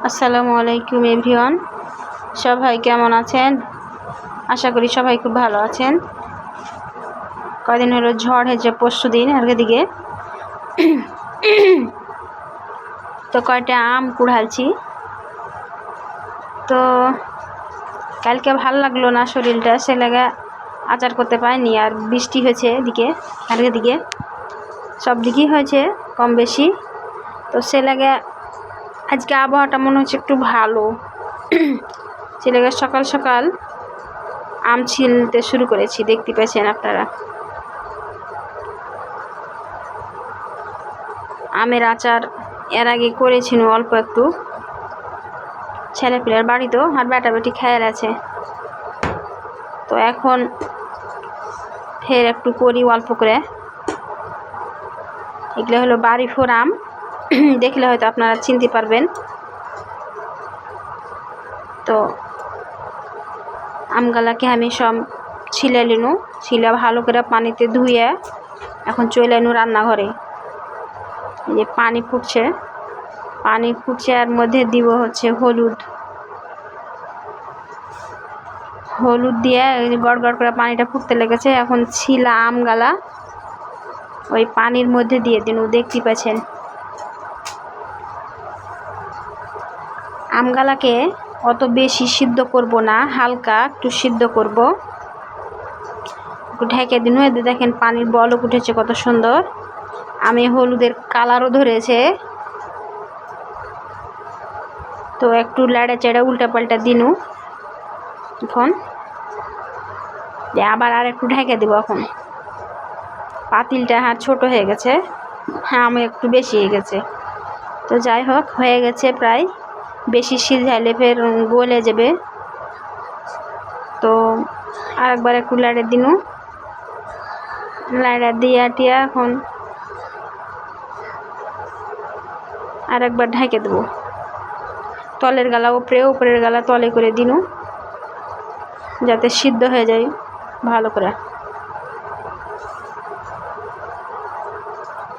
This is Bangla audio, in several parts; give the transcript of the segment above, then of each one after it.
আসসালামু আলাইকুম এভরিওয়ান, সবাই কেমন আছেন? আশা করি সবাই খুব ভালো আছেন। কয়দিন হলো ঝড় হয়েছে, পরশু দিন আগে দিকে। তো কয়টা আম কুড়ালছি। তো কালকে ভালো লাগলো না শরীরটা, সে লাগা আচার করতে পারিনি। আর বৃষ্টি হয়েছে এদিকে, আগে দিকে সব দিকেই হয়েছে কম বেশি। তো সে লাগে আজকে আবহাওয়াটা মনে হচ্ছে একটু ভালো। সে লাগে সকাল সকাল আম ছিলতে শুরু করেছি, দেখতে পাচ্ছেন আপনারা। আমের আচার এর আগে করেছিল অল্প একটু, ছেলেপিলের বাড়িতেও আর বেটা বেটি খেয়াল আছে। তো এখন ফের একটু করি অল্প করে। এগুলো হলো বাড়ি ফোর আম, দেখলে হয়তো আপনারা চিনতে পারবেন। তো আমগুলাকে আমি সব ছিলে নিনু, ছিলে ভালো করে পানিতে ধুয়ে এখন চলে এনু রান্নাঘরে। এই যে পানি ফুটছে, এর মধ্যে দিব হচ্ছে হলুদ দিয়ে গড় গড় করে পানিটা ফুটতে লেগেছে। এখন ছিলা আমগালা ওই পানির মধ্যে দিয়ে দিন, দেখতে পাচ্ছেন। আমগালাকে অত বেশি সিদ্ধ করব না, হালকা একটু সিদ্ধ করব। একটু ঢেকে দিন, দেখেন পানির বলক উঠেছে কত সুন্দর। আমি হলুদের কালারও ধরেছে। তো একটু লাড়ে চেড়ে উল্টা পাল্টা দিনু। এখন আবার আর একটু ঢেকে দিব। এখন পাতিলটা ছোট হয়ে গেছে, আমি একটু বেশি হয়ে গেছে। তো যাই হোক, হয়ে গেছে প্রায়। বেশি সিঝাইলে ফের গলে যাবে। তো আরেকবার একটু লাড়ে দিনু, লাড়া দিয়া টিয়া এখন আরেকবার ঢেকে দেবো। তলের গালা উপরে, উপরের গালা তলে করে দিনু, যাতে সিদ্ধ হয়ে যায় ভালো করে।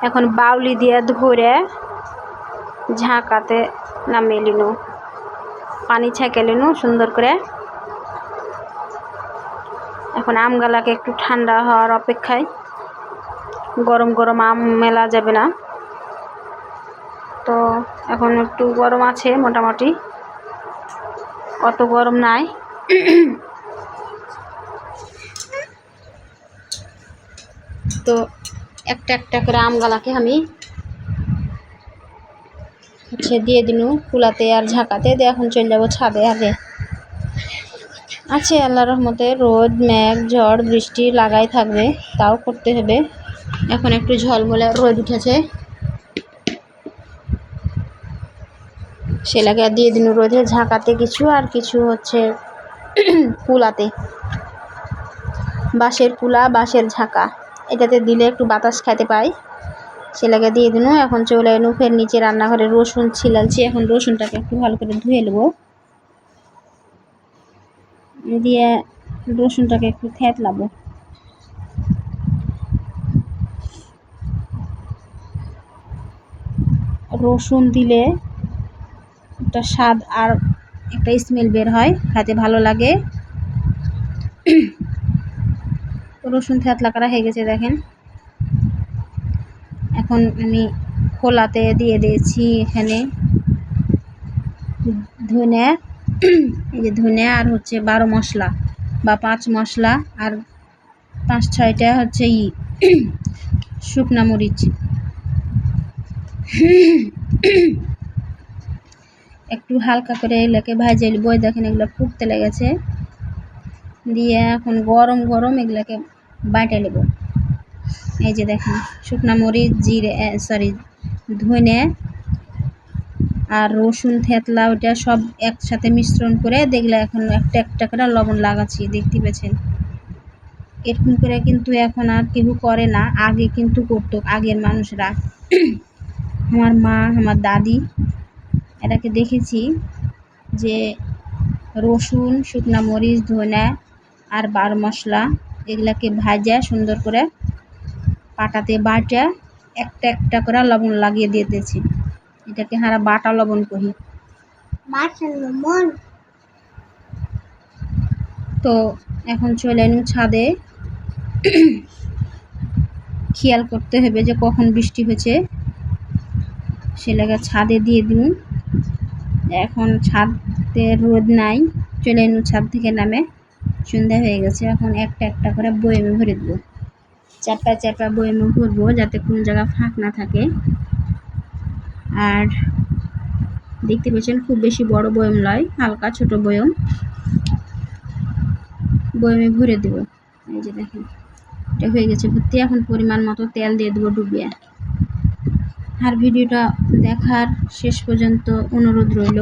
এখন বাউলি দিয়ে ধরে ঝাঁকাতে নামিয়ে নিনু, পানি ছেঁকে নিনু সুন্দর করে। এখন আমগালাকে একটু ঠান্ডা হওয়ার অপেক্ষায়, গরম গরম আম মেলা যাবে না। তো এখন একটু গরম আছে মোটামুটি, অত গরম নাই। তো একটা একটা করে আমগালাকে আমি দিয়ে দিনু কুলাতে আর ঝাঁকাতে দিয়ে এখন চলে যাবো ছাদে। আগে আছে আল্লাহর রহমতে, রোদ মেঘ ঝড় বৃষ্টি লাগাই থাকবে, তাও করতে হবে। এখন একটু ঝলমলে রোদ উঠেছে, সে লাগে দিয়ে দিন রোদে ঝাঁকাতে কিছু, আর কিছু হচ্ছে কুলাতে, বাঁশের কুলা বাঁশের ঝাঁকা, এটাতে দিলে একটু বাতাস খাইতে পাই। সে লাগে দিয়ে দিন। এখন চলে এনু ফের নিচে রান্নাঘরে রসুন ছিলালছি। এখন রসুনটাকে একটু ভালো করে ধুয়ে নেবো, দিয়ে রসুনটাকে একটু থেতলাবো। রসুন দিলে একটা স্বাদ আর একটা স্মেল বের হয়, খেতে ভালো লাগে। রসুন থেতলা করা হয়ে গেছে দেখেন। এখন আমি খোলাতে দিয়ে দিয়েছি এখানে ধনে, এই যে ধনে, আর হচ্ছে 12 মশলা বা 5 মশলা, আর 5-6টা হচ্ছে শুকনা মরিচ। একটু হালকা করে এগুলোকে ভাজে নিব। দেখেন এগুলো ফুটতে লেগেছে, দিয়ে এখন গরম গরম এগুলোকে বাটে নেব। এই যে দেখেন শুকনা মরিচ, জিরে ধনে আর রসুন থেতলা, ওটা সব একসাথে মিশ্রণ করে দেখলে এখন একটা একটা করে লবণ লাগাচ্ছি, দেখতে পেয়েছেন। এরকম করে কিন্তু এখন আর কেউ করে না, আগে কিন্তু করতো আগের মানুষরা। আমার মা, আমার দাদি, এটাকে দেখেছি যে রসুন, শুকনা মরিচ, ধনে আর 12 মশলা এগুলাকে ভাজা সুন্দর করে পাটাতে বাটা একটা একটা করে লবণ লাগিয়ে দিয়ে দিয়েছি। এটাকে বাটা লবণ করি। তো এখন চলে এলুম ছাদে। খেয়াল করতে হবে যে কখন বৃষ্টি হয়েছে, সে লাগা ছাদে দিয়ে দিন। এখন ছাদে রোদ নাই, চলে এলুম ছাদ থেকে নামে। সন্ধ্যা হয়ে গেছে, এখন একটা একটা করে বয়েমে ভরে দেবো। চাপা চাপা বয়েমে ভরবো যাতে কোনো জায়গা ফাঁক না থাকে। আর দেখতে পাচ্ছেন খুব বেশি বড় বয়ম নয়, হালকা ছোট বয়ম। বয়মে ভরে দেবো। এই যে দেখেন এটা হয়ে গেছে ভর্তি। এখন পরিমাণ মতো তেল দিয়ে দেবো ডুবিয়ে। আর ভিডিওটা দেখার শেষ পর্যন্ত অনুরোধ রইল।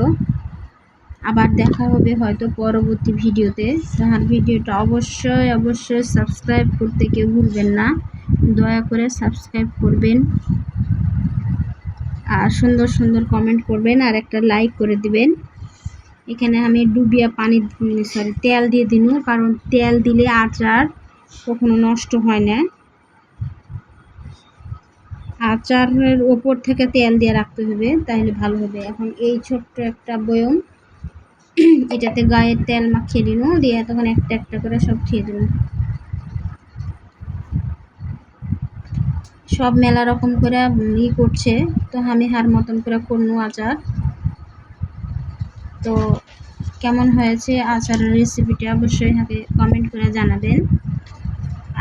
আবার দেখা হবে হয়তো পরবর্তী ভিডিওতে। আর ভিডিওটা অবশ্যই অবশ্যই সাবস্ক্রাইব করতে কেউ ভুলবেন না, দয়া করে সাবস্ক্রাইব করবেন আর সুন্দর সুন্দর কমেন্ট করবেন আর একটা লাইক করে দিবেন। এখানে আমি ডুবিয়া তেল দিয়ে দিন, কারণ তেল দিলে আচার কখনো নষ্ট হয় না। আচারের ওপর থেকে তেল দিয়ে রাখতে হবে, তাহলে ভালো হবে। এখন এই ছোট্ট একটা বয়ম, এটাতে গায়ের তেল মাখিয়ে দিন, দিয়ে তখন একটা একটা করে সব খেয়ে দিন। সব মেলা রকম করে করছে, তো আমি হার মতন করে করনু আচার। তো কেমন হয়েছে আচারের রেসিপিটা অবশ্যই আমাকে কমেন্ট করে জানাবেন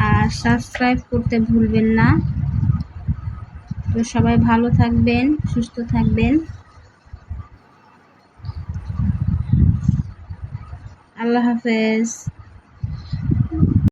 আর সাবস্ক্রাইব করতে ভুলবেন না। তো সবাই ভালো থাকবেন, সুস্থ থাকবেন। আল্লাহ হাফেজ।